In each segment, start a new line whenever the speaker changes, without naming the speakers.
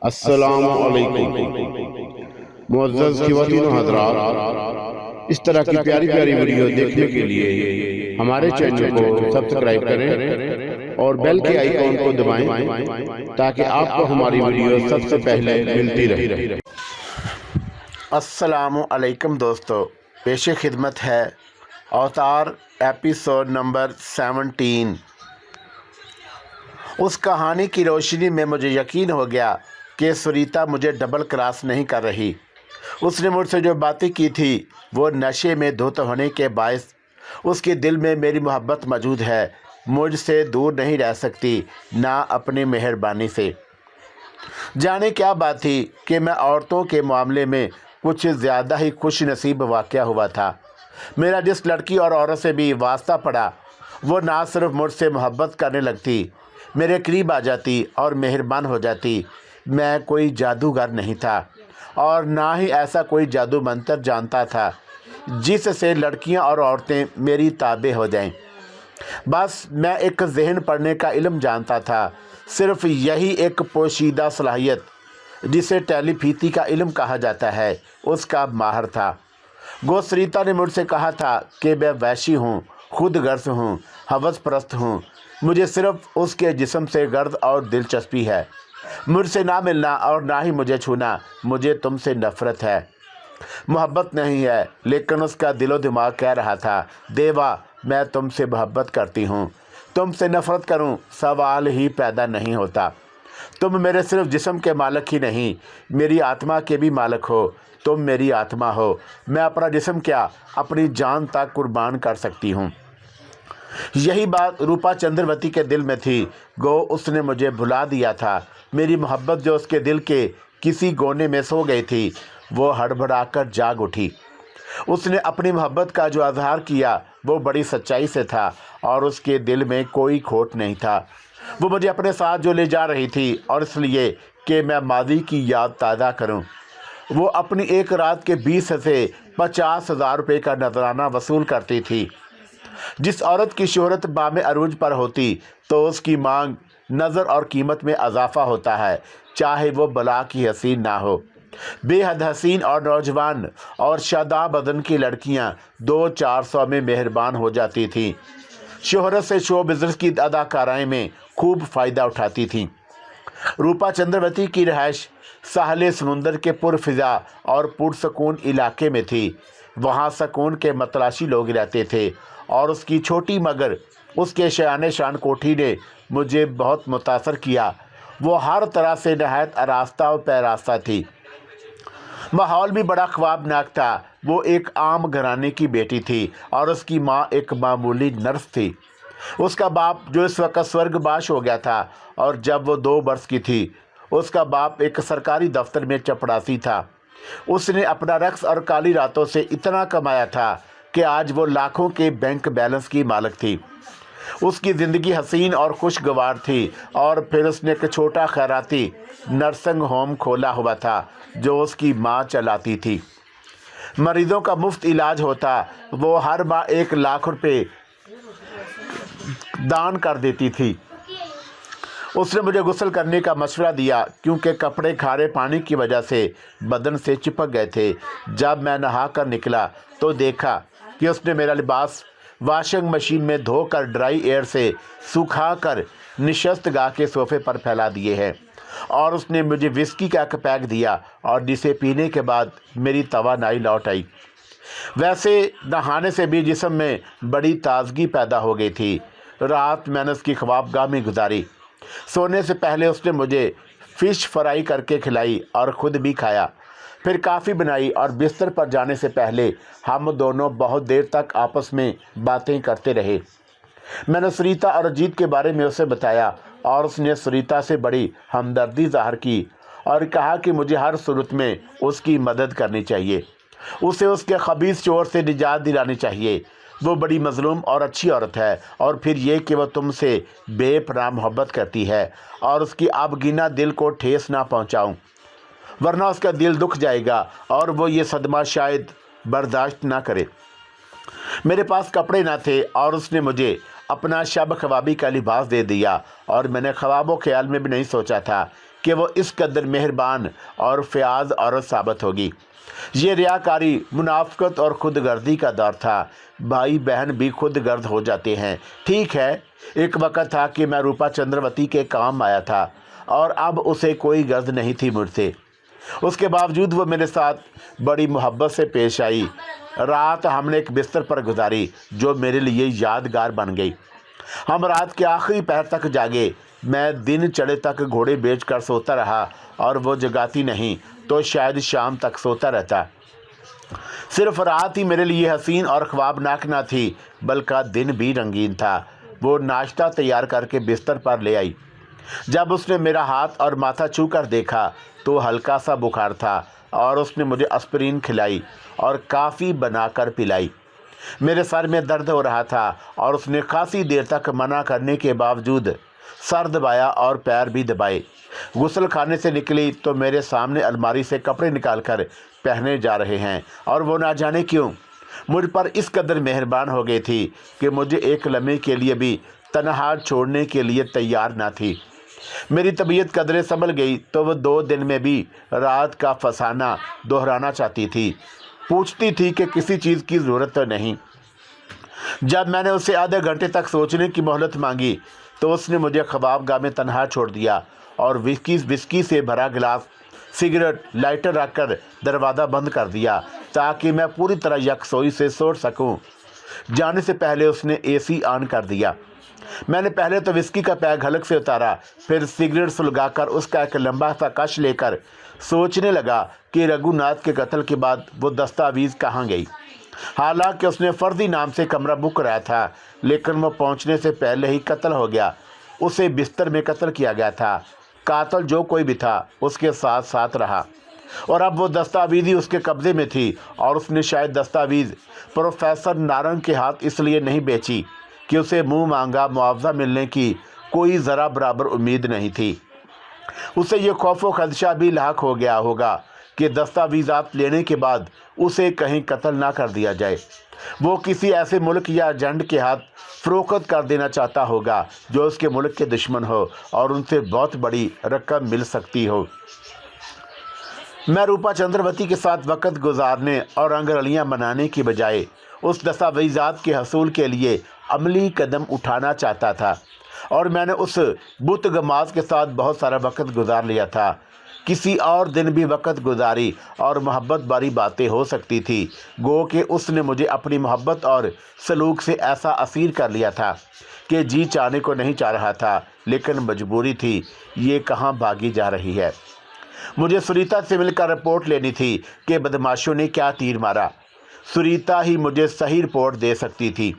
السلام علیکم معزز خواتین و حضرات، اس طرح کی پیاری پیاری ویڈیو دیکھنے کے لیے ہمارے چینل کو سبسکرائب کریں اور بیل کے آئیکن کو دبائیں تاکہ آپ کو ہماری ویڈیو سب سے پہلے ملتی رہے۔
السلام علیکم دوستو، پیش خدمت ہے اوتار ایپیسوڈ نمبر 17۔ اس کہانی کی روشنی میں مجھے یقین ہو گیا کہ سریتا مجھے ڈبل کراس نہیں کر رہی۔ اس نے مجھ سے جو باتیں کی تھی وہ نشے میں دھت ہونے کے باعث اس کے دل میں میری محبت موجود ہے، مجھ سے دور نہیں رہ سکتی، نہ اپنی مہربانی سے۔ جانے کیا بات تھی کہ میں عورتوں کے معاملے میں کچھ زیادہ ہی خوش نصیب واقعہ ہوا تھا۔ میرا جس لڑکی اور عورت سے بھی واسطہ پڑا وہ نہ صرف مجھ سے محبت کرنے لگتی، میرے قریب آ جاتی اور مہربان ہو جاتی۔ میں کوئی جادوگر نہیں تھا اور نہ ہی ایسا کوئی جادو منتر جانتا تھا جس سے لڑکیاں اور عورتیں میری تابع ہو جائیں۔ بس میں ایک ذہن پڑھنے کا علم جانتا تھا، صرف یہی ایک پوشیدہ صلاحیت جسے ٹیلی پیتھی کا علم کہا جاتا ہے، اس کا ماہر تھا۔ گو سریتا نے مجھ سے کہا تھا کہ میں وحشی ہوں، خود غرض ہوں، ہوس پرست ہوں، مجھے صرف اس کے جسم سے غرض اور دلچسپی ہے۔ مجھ سے نہ ملنا اور نہ ہی مجھے چھونا، مجھے تم سے نفرت ہے، محبت نہیں ہے۔ لیکن اس کا دل و دماغ کہہ رہا تھا، دیوا میں تم سے محبت کرتی ہوں، تم سے نفرت کروں سوال ہی پیدا نہیں ہوتا۔ تم میرے صرف جسم کے مالک ہی نہیں، میری آتما کے بھی مالک ہو، تم میری آتما ہو، میں اپنا جسم کیا اپنی جان تک قربان کر سکتی ہوں۔ یہی بات روپا چندروتی کے دل میں تھی، گو اس نے مجھے بھلا دیا تھا۔ میری محبت جو اس کے دل کے کسی کونے میں سو گئی تھی وہ ہڑبڑا کر جاگ اٹھی۔ اس نے اپنی محبت کا جو اظہار کیا وہ بڑی سچائی سے تھا اور اس کے دل میں کوئی کھوٹ نہیں تھا۔ وہ مجھے اپنے ساتھ جو لے جا رہی تھی اور اس لیے کہ میں ماضی کی یاد تازہ کروں۔ وہ اپنی ایک رات کے 20 سے 50,000 روپے کا نذرانہ وصول کرتی تھی۔ جس عورت کی شہرت بام عروج پر ہوتی تو اس کی مانگ، نظر اور قیمت میں اضافہ ہوتا ہے، چاہے وہ بلا کی حسین نہ ہو۔ بے حد حسین اور نوجوان اور شاداب بدن کی لڑکیاں 200-400 میں مہربان ہو جاتی تھیں، شہرت سے شو بزنس کی اداکارائیں میں خوب فائدہ اٹھاتی تھیں۔ روپا چندروتی کی رہائش ساحل سمندر کے پرفضا اور پرسکون علاقے میں تھی۔ وہاں سکون کے متلاشی لوگ رہتے تھے اور اس کی چھوٹی مگر اس کے شایان شان کوٹھی نے مجھے بہت متاثر کیا۔ وہ ہر طرح سے نہایت آراستہ و پیراستہ تھی۔ ماحول بھی بڑا خوابناک تھا۔ وہ ایک عام گھرانے کی بیٹی تھی اور اس کی ماں ایک معمولی نرس تھی۔ اس کا باپ جو اس وقت سورگ باش ہو گیا تھا اور جب وہ 2 برس کی تھی اس کا باپ ایک سرکاری دفتر میں چپڑاسی تھا۔ اس نے اپنا رقص اور کالی راتوں سے اتنا کمایا تھا کہ آج وہ لاکھوں کے بینک بیلنس کی مالک تھی۔ اس کی زندگی حسین اور خوشگوار تھی اور پھر اس نے ایک چھوٹا خیراتی نرسنگ ہوم کھولا ہوا تھا جو اس کی ماں چلاتی تھی۔ مریضوں کا مفت علاج ہوتا، وہ ہر ماہ 1 لاکھ روپے دان کر دیتی تھی۔ اس نے مجھے غسل کرنے کا مشورہ دیا کیونکہ کپڑے کھارے پانی کی وجہ سے بدن سے چپک گئے تھے۔ جب میں نہا کر نکلا تو دیکھا کہ اس نے میرا لباس واشنگ مشین میں دھو کر ڈرائی ایئر سے سکھا کر نشست گاہ کے صوفے پر پھیلا دیے ہیں، اور اس نے مجھے وسکی کا ایک پیک دیا اور جسے پینے کے بعد میری توانائی لوٹ آئی۔ ویسے نہانے سے بھی جسم میں بڑی تازگی پیدا ہو گئی تھی۔ رات میں نے اس کی خوابگاہ میں گزاری۔ سونے سے پہلے اس نے مجھے فش فرائی کر کے کھلائی اور خود بھی کھایا، پھر کافی بنائی اور بستر پر جانے سے پہلے ہم دونوں بہت دیر تک آپس میں باتیں کرتے رہے۔ میں نے سریتا اور اجیت کے بارے میں اسے بتایا اور اس نے سریتا سے بڑی ہمدردی ظاہر کی اور کہا کہ مجھے ہر صورت میں اس کی مدد کرنی چاہیے، اسے اس کے خبیث شوہر سے نجات دلانی چاہیے۔ وہ بڑی مظلوم اور اچھی عورت ہے، اور پھر یہ کہ وہ تم سے بے پناہ محبت کرتی ہے اور اس کی آبگینہ دل کو ٹھیس نہ پہنچاؤں، ورنہ اس کا دل دکھ جائے گا اور وہ یہ صدمہ شاید برداشت نہ کرے۔ میرے پاس کپڑے نہ تھے اور اس نے مجھے اپنا شب خوابی کا لباس دے دیا، اور میں نے خواب و خیال میں بھی نہیں سوچا تھا کہ وہ اس قدر مہربان اور فیاض عورت ثابت ہوگی۔ یہ ریاکاری، منافقت اور خود غرضی کا دور تھا۔ بھائی بہن بھی خود غرض ہو جاتے ہیں۔ ٹھیک ہے، ایک وقت تھا کہ میں روپا چندروتی کے کام آیا تھا اور اب اسے کوئی غرض نہیں تھی مجھ سے۔ اس کے باوجود وہ میرے ساتھ بڑی محبت سے پیش آئی۔ رات ہم نے ایک بستر پر گزاری جو میرے لیے یادگار بن گئی۔ ہم رات کے آخری پہر تک جاگے۔ میں دن چڑھے تک گھوڑے بیچ کر سوتا رہا اور وہ جگاتی نہیں تو شاید شام تک سوتا رہتا۔ صرف رات ہی میرے لیے حسین اور خوابناک نہ تھی بلکہ دن بھی رنگین تھا۔ وہ ناشتہ تیار کر کے بستر پر لے آئی۔ جب اس نے میرا ہاتھ اور ماتھا چھو کر دیکھا تو ہلکا سا بخار تھا اور اس نے مجھے اسپرین کھلائی اور کافی بنا کر پلائی۔ میرے سر میں درد ہو رہا تھا اور اس نے خاصی دیر تک منع کرنے کے باوجود سر دبایا اور پیر بھی دبائے۔ غسل خانے سے نکلی تو میرے سامنے الماری سے کپڑے نکال کر پہنے جا رہے ہیں اور وہ نہ جانے کیوں مجھ پر اس قدر مہربان ہو گئی تھی کہ مجھے ایک لمحے کے لیے بھی تنہا چھوڑنے کے لیے تیار نہ تھی۔ میری طبیعت قدرے سنبھل گئی تو وہ 2 دن میں بھی رات کا فسانہ دہرانا چاہتی تھی۔ پوچھتی تھی کہ کسی چیز کی ضرورت تو نہیں۔ جب میں نے اسے آدھے گھنٹے تک سوچنے کی مہلت مانگی تو اس نے مجھے خوابگاہ میں تنہا چھوڑ دیا اور وسکی سے بھرا گلاس، سگریٹ، لائٹر رکھ کر دروازہ بند کر دیا تاکہ میں پوری طرح یکسوئی سے سو سکوں۔ جانے سے پہلے اس نے اے سی آن کر دیا۔ میں نے پہلے تو وسکی کا پیک حلق سے اتارا، پھر سگریٹ سلگا کر اس کا ایک لمبا سا کش لے کر سوچنے لگا کہ رگھو ناتھ کے قتل کے بعد وہ دستاویز کہاں گئی۔ حالانکہ اس نے فرضی نام سے کمرہ بک کرایا تھا لیکن وہ پہنچنے سے پہلے ہی قتل ہو گیا۔ اسے بستر میں قتل کیا گیا تھا۔ قاتل جو کوئی بھی تھا اس کے ساتھ ساتھ رہا اور اب وہ دستاویز ہی اس کے قبضے میں تھی اور اس نے شاید دستاویز پروفیسر نارنگ کے ہاتھ اس لیے نہیں بیچی کہ اسے منہ مانگا معاوضہ ملنے کی کوئی ذرا برابر امید نہیں تھی۔ اسے یہ خوف و خدشہ بھی لاحق ہو گیا ہوگا کہ دستاویزات لینے کے بعد اسے کہیں قتل نہ کر دیا جائے۔ وہ کسی ایسے ملک یا ایجنٹ کے ہاتھ فروخت کر دینا چاہتا ہوگا جو اس کے ملک کے دشمن ہو اور ان سے بہت بڑی رقم مل سکتی ہو۔ میں روپا چندروتی کے ساتھ وقت گزارنے اور رنگ رلیاں منانے کی بجائے اس دستاویزات کے حصول کے لیے عملی قدم اٹھانا چاہتا تھا اور میں نے اس بت گماز کے ساتھ بہت سارا وقت گزار لیا تھا۔ کسی اور دن بھی وقت گزاری اور محبت باری باتیں ہو سکتی تھی، گو کہ اس نے مجھے اپنی محبت اور سلوک سے ایسا اسیر کر لیا تھا کہ جی چاہنے کو نہیں چاہ رہا تھا لیکن مجبوری تھی۔ یہ کہاں بھاگی جا رہی ہے؟ مجھے سریتا سے مل کر رپورٹ لینی تھی کہ بدماشوں نے کیا تیر مارا۔ سریتا ہی مجھے صحیح رپورٹ دے سکتی تھی۔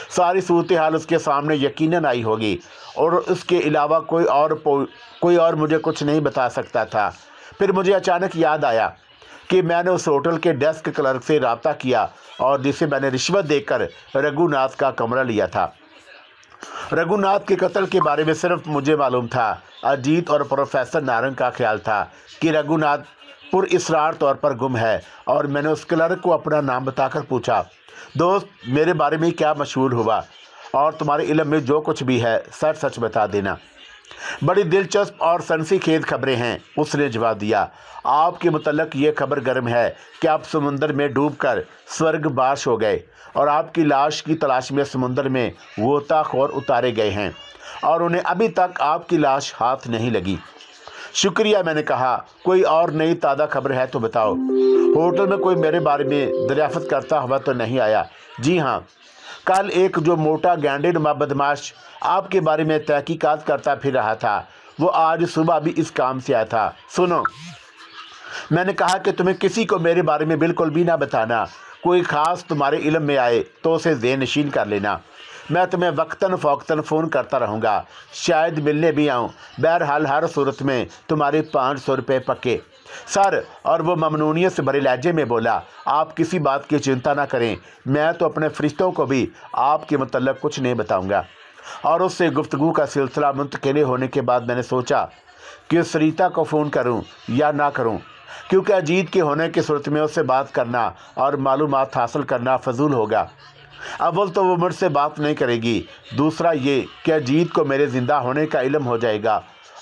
ساری صورتحال اس کے سامنے یقیناً آئی ہوگی اور اس کے علاوہ کوئی اور مجھے کچھ نہیں بتا سکتا تھا۔ پھر مجھے اچانک یاد آیا کہ میں نے اس ہوٹل کے ڈیسک کلرک سے رابطہ کیا اور جسے میں نے رشوت دے کر رگھو ناتھ کا کمرہ لیا تھا۔ رگھو ناتھ کے قتل کے بارے میں صرف مجھے معلوم تھا۔ اجیت اور پروفیسر نارنگ کا خیال تھا کہ رگھو ناتھ پر اسرار طور پر گم ہے اور میں نے اس کلرک کو اپنا نام بتا کر پوچھا، دوست میرے بارے میں کیا مشہور ہوا اور تمہارے علم میں جو کچھ بھی ہے سچ سچ بتا دینا۔ بڑی دلچسپ اور سنسی خیز خبریں ہیں، اس نے جواب دیا۔ آپ کے متعلق یہ خبر گرم ہے کہ آپ سمندر میں ڈوب کر سورگ باش ہو گئے اور آپ کی لاش کی تلاش میں سمندر میں غوطہ خور اتارے گئے ہیں اور انہیں ابھی تک آپ کی لاش ہاتھ نہیں لگی۔ شکریہ، میں نے کہا، کوئی اور نئی تازہ خبر ہے تو بتاؤ۔ ہوٹل میں کوئی میرے بارے میں دریافت کرتا ہوا تو نہیں آیا؟ جی ہاں، کل ایک جو موٹا گینڈے نما بدماش آپ کے بارے میں تحقیقات کرتا پھر رہا تھا، وہ آج صبح بھی اس کام سے آیا تھا۔ سنو، میں نے کہا کہ تمہیں کسی کو میرے بارے میں بالکل بھی نہ بتانا۔ کوئی خاص تمہارے علم میں آئے تو اسے ذہن نشین کر لینا۔ میں تمہیں وقتاً فوقتاً فون کرتا رہوں گا، شاید ملنے بھی آؤں۔ بہرحال ہر صورت میں تمہارے 500 روپے پکے، سر۔ اور وہ ممنونیت سے بھرے لہجے میں بولا، آپ کسی بات کی چنتا نہ کریں، میں تو اپنے فرشتوں کو بھی آپ کے متعلق کچھ نہیں بتاؤں گا۔ اور اس سے گفتگو کا سلسلہ منتقل ہونے کے بعد میں نے سوچا کہ سریتا کو فون کروں یا نہ کروں، کیونکہ اجیت کے ہونے کی صورت میں اس سے بات کرنا اور معلومات حاصل کرنا فضول ہوگا۔ اول تو وہ مجھ سے بات نہیں کرے گی، دوسرا یہ کہ اجیت کو میرے زندہ ہونے کا علم ہو جائے گا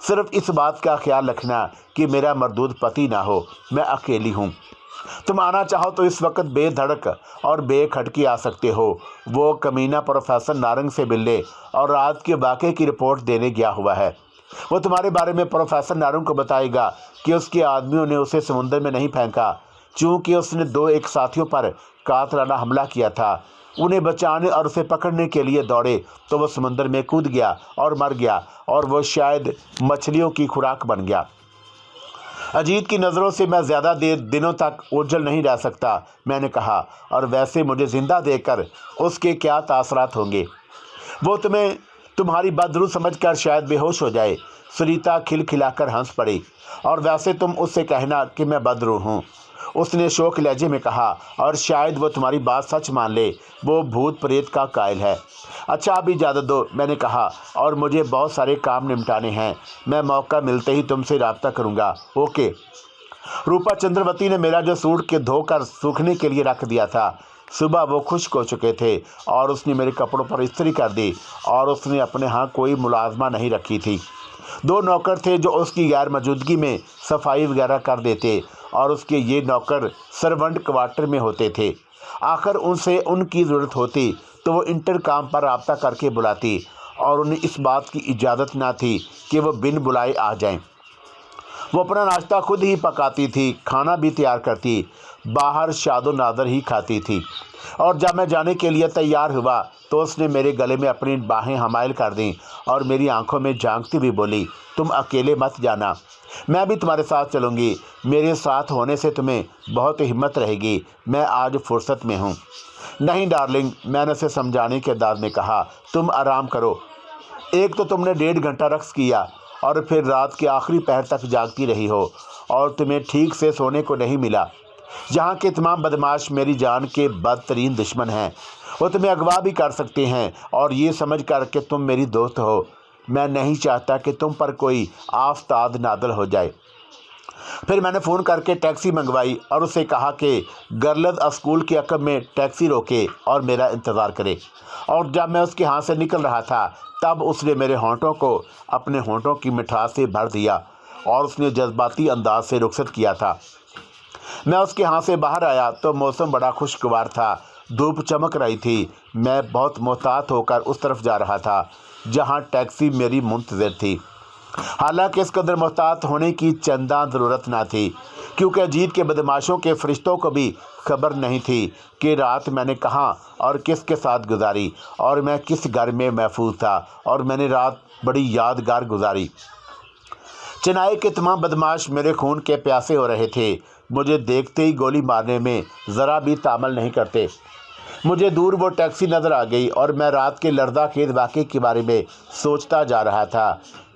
صرف اس بات کا خیال رکھنا کہ میرا مردود پتی نہ ہو، میں اکیلی ہوں۔ تم آنا چاہو تو اس وقت بے دھڑک اور بے کھٹکی آ سکتے ہو۔ وہ کمینہ پروفیسر نارنگ سے ملنے اور رات کے واقعے کی رپورٹ دینے گیا ہوا ہے۔ وہ تمہارے بارے میں پروفیسر نارنگ کو بتائے گا کہ اس کے آدمیوں نے اسے سمندر میں نہیں پھینکا، چونکہ اس نے ایک ساتھیوں پر قاتلانہ حملہ کیا تھا۔ انہیں بچانے اور اسے پکڑنے کے لیے دوڑے تو وہ سمندر میں کود گیا اور مر گیا، اور وہ شاید مچھلیوں کی خوراک بن گیا۔ اجیت کی نظروں سے میں زیادہ دنوں تک اوجھل نہیں رہ سکتا، میں نے کہا، اور ویسے مجھے زندہ دیکھ کر اس کے کیا تاثرات ہوں گے؟ وہ تمہاری بدروح سمجھ کر شاید بے ہوش ہو جائے۔ سریتا کھلکھلا کر ہنس پڑی۔ اور ویسے تم اس سے کہنا کہ میں بدروح ہوں، اس نے شوق لہجے میں کہا، اور شاید وہ تمہاری بات سچ مان لے۔ وہ بھوت پریت کا قائل ہے۔ اچھا اب اجازت دو، میں نے کہا، اور مجھے بہت سارے کام نمٹانے ہیں۔ میں موقع ملتے ہی تم سے رابطہ کروں گا۔ اوکے۔ روپا چندروتی نے میرا جو سوٹ کے دھو کر سوکھنے کے لیے رکھ دیا تھا، صبح وہ خشک ہو چکے تھے، اور اس نے میرے کپڑوں پر استری کر دی، اور اس نے اپنے ہاں کوئی ملازمہ نہیں رکھی تھی۔ 2 نوکر تھے جو اس کی غیر موجودگی میں صفائی وغیرہ کر دیتے، اور اس کے یہ نوکر سرونٹ کوارٹر میں ہوتے تھے۔ آخر ان کی ضرورت ہوتی تو وہ انٹرکام پر رابطہ کر کے بلاتی، اور انہیں اس بات کی اجازت نہ تھی کہ وہ بن بلائے آ جائیں۔ وہ اپنا ناشتہ خود ہی پکاتی تھی، کھانا بھی تیار کرتی، باہر شاد و نادر ہی کھاتی تھی۔ اور جب میں جانے کے لیے تیار ہوا تو اس نے میرے گلے میں اپنی باہیں حمائل کر دیں اور میری آنکھوں میں جھانکتی ہوئی بولی، تم اکیلے مت جانا، میں بھی تمہارے ساتھ چلوں گی۔ میرے ساتھ ہونے سے تمہیں بہت ہمت رہے گی، میں آج فرصت میں ہوں۔ نہیں ڈارلنگ، میں نے اسے سمجھانے کے انداز میں کہا، تم آرام کرو۔ ایک تو تم نے 1.5 گھنٹہ رقص کیا، اور پھر رات کے آخری پہر تک جاگتی رہی ہو، اور تمہیں ٹھیک سے سونے کو نہیں ملا۔ جہاں کے تمام بدماش میری جان کے بدترین دشمن ہیں، وہ تمہیں اغوا بھی کر سکتے ہیں، اور یہ سمجھ کر کہ تم میری دوست ہو، میں نہیں چاہتا کہ تم پر کوئی آفتاب نازل ہو جائے۔ پھر میں نے فون کر کے ٹیکسی منگوائی اور اسے کہا کہ گرلز اسکول کے عقب میں ٹیکسی روکے اور میرا انتظار کرے۔ اور جب میں اس کے ہاتھ سے نکل رہا تھا تب اس نے میرے ہونٹوں کو اپنے ہونٹوں کی مٹھاس سے بھر دیا، اور اس نے جذباتی انداز سے رخصت کیا تھا۔ میں اس کے ہاں سے باہر آیا تو موسم بڑا خوشگوار تھا، دھوپ چمک رہی تھی۔ میں بہت محتاط ہو کر اس طرف جا رہا تھا جہاں ٹیکسی میری منتظر تھی، حالانکہ اس قدر محتاط ہونے کی چنداں ضرورت نہ تھی، کیونکہ اجیت کے بدماشوں کے فرشتوں کو بھی خبر نہیں تھی کہ رات میں نے کہاں اور کس کے ساتھ گزاری، اور میں کس گھر میں محفوظ تھا، اور میں نے رات بڑی یادگار گزاری۔ چنائی کے تمام بدماش میرے خون کے پیاسے ہو رہے تھے، مجھے دیکھتے ہی گولی مارنے میں ذرا بھی تامل نہیں کرتے۔ مجھے دور وہ ٹیکسی نظر آ گئی، اور میں رات کے لرزہ خیز واقعے کے بارے میں سوچتا جا رہا تھا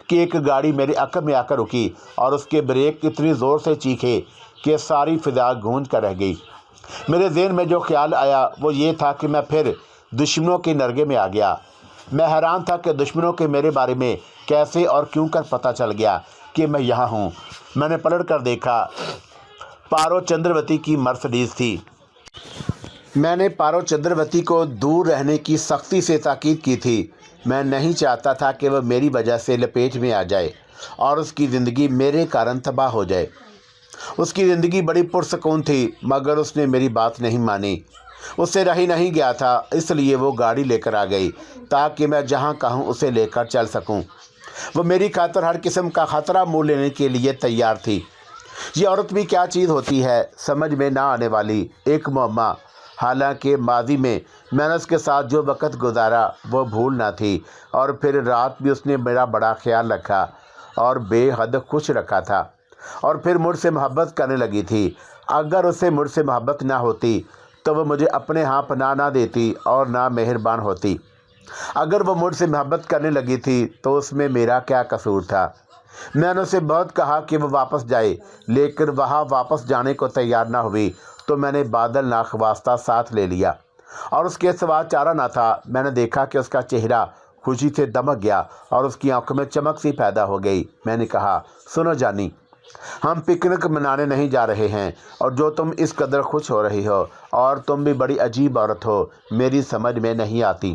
کہ ایک گاڑی میرے عقب میں آ کر رکی، اور اس کے بریک اتنی زور سے چیخے کہ ساری فضا گونج کر رہ گئی۔ میرے ذہن میں جو خیال آیا وہ یہ تھا کہ میں پھر دشمنوں کے نرغے میں آ گیا۔ میں حیران تھا کہ دشمنوں کے میرے بارے میں کیسے اور کیوں کر پتہ چل گیا کہ میں یہاں ہوں۔ میں نے پلٹ کر دیکھا، پارو چندروتی کی مرسڈیز تھی۔ میں نے پارو چندروتی کو دور رہنے کی سختی سے تاکید کی تھی۔ میں نہیں چاہتا تھا کہ وہ میری وجہ سے لپیٹ میں آ جائے اور اس کی زندگی میرے کارن تباہ ہو جائے۔ اس کی زندگی بڑی پرسکون تھی، مگر اس نے میری بات نہیں مانی۔ اس سے رہی نہیں گیا تھا، اس لیے وہ گاڑی لے کر آ گئی تاکہ میں جہاں کہوں اسے لے کر چل سکوں۔ وہ میری خاطر ہر قسم کا خطرہ مول لینے کے لیے تیار تھی۔ یہ عورت بھی کیا چیز ہوتی ہے، سمجھ میں نہ آنے والی ایک معمہ۔ حالانکہ ماضی میں نے اس کے ساتھ جو وقت گزارا وہ بھول نہ تھی، اور پھر رات بھی اس نے میرا بڑا خیال رکھا اور بے حد خوش رکھا تھا، اور پھر مجھ سے محبت کرنے لگی تھی۔ اگر اسے مجھ سے محبت نہ ہوتی تو وہ مجھے اپنے ہاں پناہ نہ دیتی اور نہ مہربان ہوتی۔ اگر وہ مجھ سے محبت کرنے لگی تھی تو اس میں میرا کیا قصور تھا؟ میں نے اسے بہت کہا کہ وہ واپس جائے، لیکن وہاں واپس جانے کو تیار نہ ہوئی تو میں نے بادل ناخواستہ ساتھ لے لیا، اور اس کے سوا چارہ نہ تھا۔ میں نے دیکھا کہ اس کا چہرہ خوشی سے دمک گیا اور اس کی آنکھوں میں چمک سی پیدا ہو گئی۔ میں نے کہا، سنو جانی، ہم پکنک منانے نہیں جا رہے ہیں، اور جو تم اس قدر خوش ہو رہی ہو، اور تم بھی بڑی عجیب عورت ہو، میری سمجھ میں نہیں آتی۔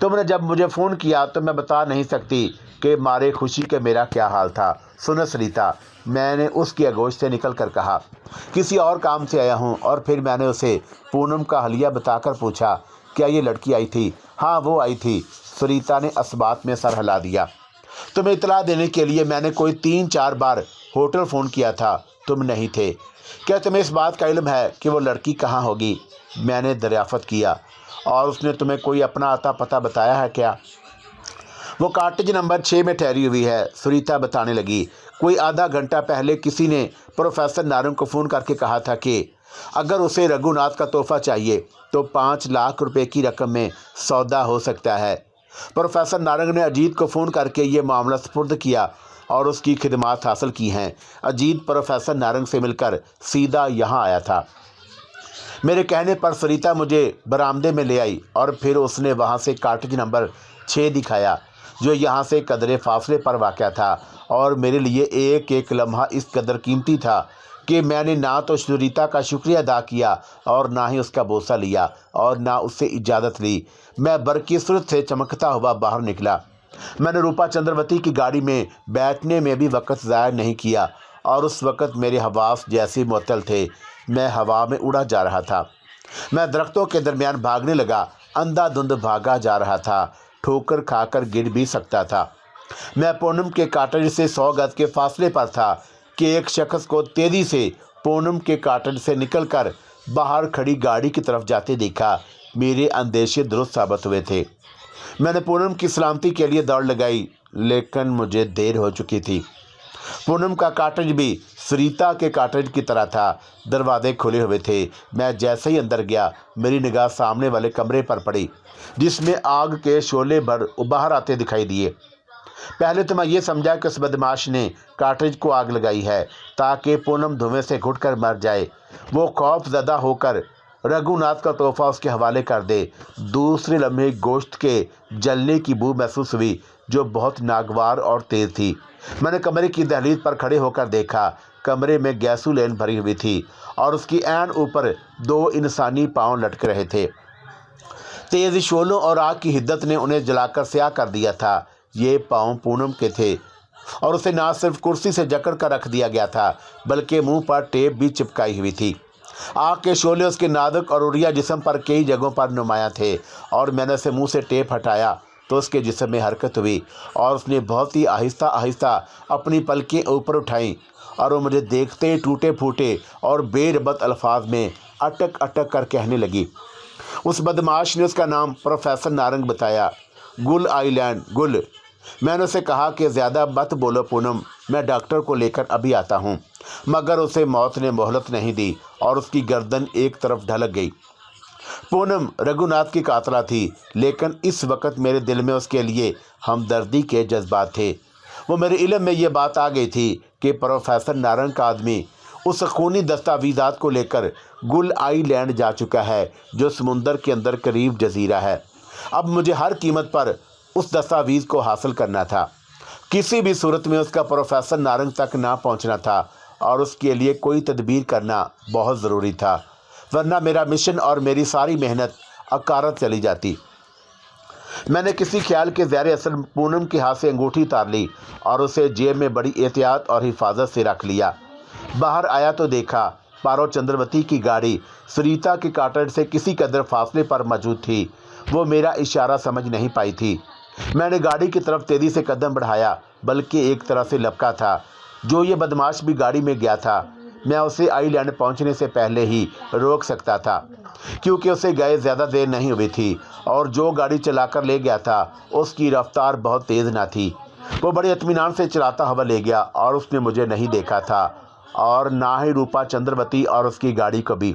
تم نے جب مجھے فون کیا تو میں بتا نہیں سکتی کہ مارے خوشی کے میرا کیا حال تھا۔ سنو سریتا، میں نے اس کی آگوش سے نکل کر کہا، کسی اور کام سے آیا ہوں۔ اور پھر میں نے اسے پونم کا حلیہ بتا کر پوچھا، کیا یہ لڑکی آئی تھی؟ ہاں وہ آئی تھی۔ سریتا نے اسبات میں سر ہلا دیا۔ تمہیں اطلاع دینے کے لیے میں نے کوئی 3-4 بار ہوٹل فون کیا تھا، تم نہیں تھے۔ کیا تمہیں اس بات کا علم ہے کہ وہ لڑکی کہاں ہوگی؟ میں نے دریافت کیا۔ اور اس نے تمہیں کوئی اپنا آتا پتہ بتایا ہے کیا؟ وہ کاٹیج نمبر 6 میں ٹھہری ہوئی ہے، سریتا بتانے لگی۔ کوئی آدھا گھنٹہ پہلے کسی نے پروفیسر نارنگ کو فون کر کے کہا تھا کہ اگر اسے رگھو ناتھ کا تحفہ چاہیے تو 5 لاکھ روپے کی رقم میں سودا ہو سکتا ہے۔ پروفیسر نارنگ نے اجیت کو فون کر کے یہ معاملہ سپرد کیا اور اس کی خدمات حاصل کی ہیں۔ اجیت پروفیسر نارنگ سے مل کر سیدھا یہاں آیا تھا۔ میرے کہنے پر سریتا مجھے برآمدے میں لے آئی اور پھر اس نے وہاں سے کاٹیج نمبر 6 دکھایا جو یہاں سے قدرے فاصلے پر واقع تھا، اور میرے لیے ایک ایک لمحہ اس قدر قیمتی تھا کہ میں نے نہ تو سریتا کا شکریہ ادا کیا اور نہ ہی اس کا بوسہ لیا اور نہ اس سے اجازت لی۔ میں برقی صورت سے چمکتا ہوا باہر نکلا۔ میں نے روپا چندروتی کی گاڑی میں بیٹھنے میں بھی وقت ضائع نہیں کیا، اور اس وقت میرے حواس جیسے معطل تھے، میں ہوا میں اڑا جا رہا تھا۔ میں درختوں کے درمیان بھاگنے لگا، اندھا دھند بھاگا جا رہا تھا، ٹھوکر کھا کر گر بھی سکتا تھا۔ میں پونم کے کاٹیج سے 100 گز کے فاصلے پر تھا کہ ایک شخص کو تیزی سے پونم کے کاٹیج سے نکل کر باہر کھڑی گاڑی کی طرف جاتے دیکھا۔ میرے اندیشے درست ثابت ہوئے تھے۔ میں نے پونم کی سلامتی کے لیے دوڑ لگائی، لیکن مجھے دیر ہو چکی تھی۔ پونم کا کاٹیج بھی سریتا کے کاٹیج کی طرح تھا، دروازے کھلے ہوئے تھے۔ میں جیسے ہی اندر گیا، میری نگاہ سامنے والے کمرے پر پڑی جس میں آگ کے شعلے باہر آتے دکھائی دیے۔ پہلے تو میں یہ سمجھا کہ اس بدماش نے کاٹیج کو آگ لگائی ہے تاکہ پونم دھویں سے گھٹ کر مر جائے، وہ خوف زدہ ہو کر رگھو ناتھ کا تحفہ اس کے حوالے کر دے۔ دوسرے لمحے گوشت کے جلنے کی بو محسوس ہوئی جو بہت ناگوار اور تیز تھی۔ میں نے کمرے کی دہلیز پر کھڑے ہو کر دیکھا، کمرے میں گیسولین بھری ہوئی تھی اور اس کی عین اوپر 2 انسانی پاؤں لٹک رہے تھے۔ تیز شعلوں اور آگ کی حدت نے انہیں جلا کر سیاہ کر دیا تھا۔ یہ پاؤں پونم کے تھے اور اسے نہ صرف کرسی سے جکڑ کر رکھ دیا گیا تھا بلکہ منہ پر ٹیپ بھی چپکائی ہوئی تھی۔ آگ کے شعلے اس کے نازک اور عریہ جسم پر کئی جگہوں پر نمایاں تھے، اور میں نے اسے منہ سے ٹیپ ہٹایا تو اس کے جسم میں حرکت ہوئی اور اس نے بہت ہی آہستہ آہستہ اپنی پلکیں اوپر اٹھائیں، اور وہ مجھے دیکھتے ٹوٹے پھوٹے اور بے ربط الفاظ میں اٹک اٹک کر کہنے لگی۔ اس بدماش نے اس کا نام پروفیسر نارنگ بتایا، گل آئی لینڈ گل۔ میں نے اسے کہا کہ زیادہ مت بولو پونم، میں ڈاکٹر کو لے کر ابھی آتا ہوں، مگر اسے موت نے مہلت نہیں دی اور اس کی گردن ایک طرف ڈھلک گئی۔ پونم رگھو ناتھ کی قاتلہ تھی، لیکن اس وقت میرے دل میں اس کے لیے ہمدردی کے جذبات تھے۔ وہ میرے علم میں یہ بات آ گئی تھی کہ پروفیسر نارنگ کا آدمی اس خونی دستاویزات کو لے کر گل آئی لینڈ جا چکا ہے جو سمندر کے اندر قریب جزیرہ ہے۔ اب مجھے ہر قیمت پر اس دستاویز کو حاصل کرنا تھا، کسی بھی صورت میں اس کا پروفیسر نارنگ تک نہ پہنچنا تھا، اور اس کے لیے کوئی تدبیر کرنا بہت ضروری تھا، ورنہ میرا مشن اور میری ساری محنت عکارت چلی جاتی۔ میں نے کسی خیال کے زیر اثر پونم کے ہاتھ سے انگوٹھی اتار لی اور اسے جیب میں بڑی احتیاط اور حفاظت سے رکھ لیا۔ باہر آیا تو دیکھا پارو چندروتی کی گاڑی سریتا کے کاٹیج سے کسی قدر فاصلے پر موجود تھی۔ وہ میرا اشارہ سمجھ نہیں پائی تھی۔ میں نے گاڑی کی طرف تیزی سے قدم بڑھایا، بلکہ ایک طرح سے لپکا تھا۔ جو یہ بدماش بھی گاڑی میں گیا تھا، میں اسے آئی لینڈ پہنچنے سے پہلے ہی روک سکتا تھا، کیونکہ اسے گئے زیادہ دیر نہیں ہوئی تھی، اور جو گاڑی چلا کر لے گیا تھا اس کی رفتار بہت تیز نہ تھی۔ وہ بڑے اطمینان سے چلاتا ہوا لے گیا، اور اس نے مجھے نہیں دیکھا تھا اور نہ ہی روپا چندروتی اور اس کی گاڑی کو بھی۔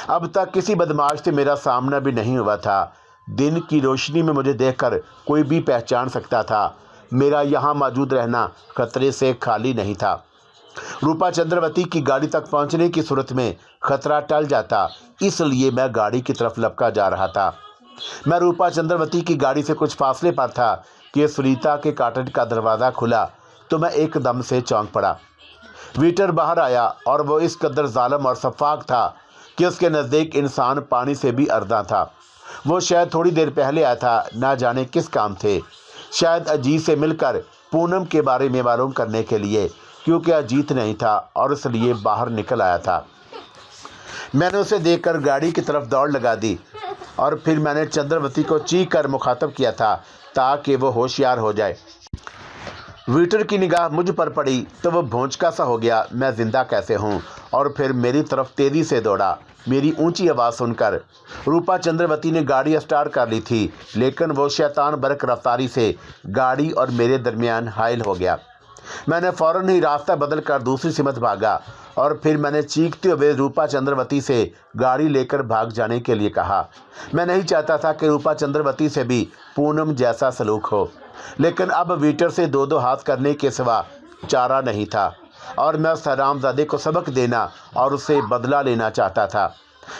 اب تک کسی بدماش سے میرا سامنا بھی نہیں ہوا تھا۔ دن کی روشنی میں مجھے دیکھ کر کوئی بھی پہچان سکتا تھا۔ میرا یہاں موجود رہنا خطرے سے خالی نہیں تھا۔ روپا چندروتی کی گاڑی تک پہنچنے کی صورت میں خطرہ ٹل جاتا، اس لیے میں گاڑی کی طرف لپکا جا رہا تھا۔ میں روپا چندروتی کی گاڑی سے کچھ فاصلے پر تھا کہ سریتا کے کاٹیج کا دروازہ کھلا تو میں ایک دم سے چونک پڑا۔ ویٹر باہر آیا اور وہ اس قدر ظالم اور شفاق تھا کہ اس کے نزدیک انسان پانی سے بھی ارزاں تھا۔ وہ شاید تھوڑی دیر پہلے آیا تھا، نہ جانے کس کام تھے، شاید اجیت سے مل کر پونم کے بارے میں معلوم کرنے کے لیے، کیونکہ اجیت نہیں تھا اور اس لیے باہر نکل آیا تھا۔ میں نے اسے دیکھ کر گاڑی کی طرف دوڑ لگا دی اور پھر میں نے چندروتی کو چیخ کر مخاطب کیا تھا تاکہ وہ ہوشیار ہو جائے۔ ویٹر کی نگاہ مجھ پر پڑی تو وہ بھونچکا سا ہو گیا، میں زندہ کیسے ہوں، اور پھر میری طرف تیزی سے دوڑا۔ میری اونچی آواز سن کر روپا چندروتی نے گاڑی اسٹارٹ کر لی تھی، لیکن وہ شیطان برق رفتاری سے گاڑی اور میرے درمیان حائل ہو گیا۔ میں نے فوراً ہی راستہ بدل کر دوسری سمت بھاگا اور پھر میں نے چیختے ہوئے روپا چندروتی سے گاڑی لے کر بھاگ جانے کے لیے کہا۔ میں نہیں چاہتا تھا کہ روپا چندروتی سے بھی پونم جیسا سلوک ہو، لیکن اب ویٹر سے دو ہاتھ کرنے کے سوا چارہ نہیں تھا، اور میں اس حرامزادے کو سبق دینا اور اس سے بدلہ لینا چاہتا تھا۔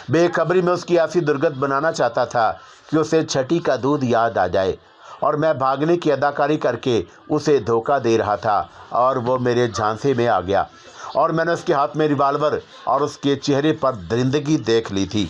بے خبری میں اس کی ایسی درگت بنانا چاہتا تھا کہ اسے چھٹی کا دودھ یاد آ جائے، اور میں بھاگنے کی اداکاری کر کے اسے دھوکہ دے رہا تھا، اور وہ میرے جھانسے میں آ گیا، اور میں نے اس کے ہاتھ میں ریوالور اور اس کے چہرے پر درندگی دیکھ لی تھی۔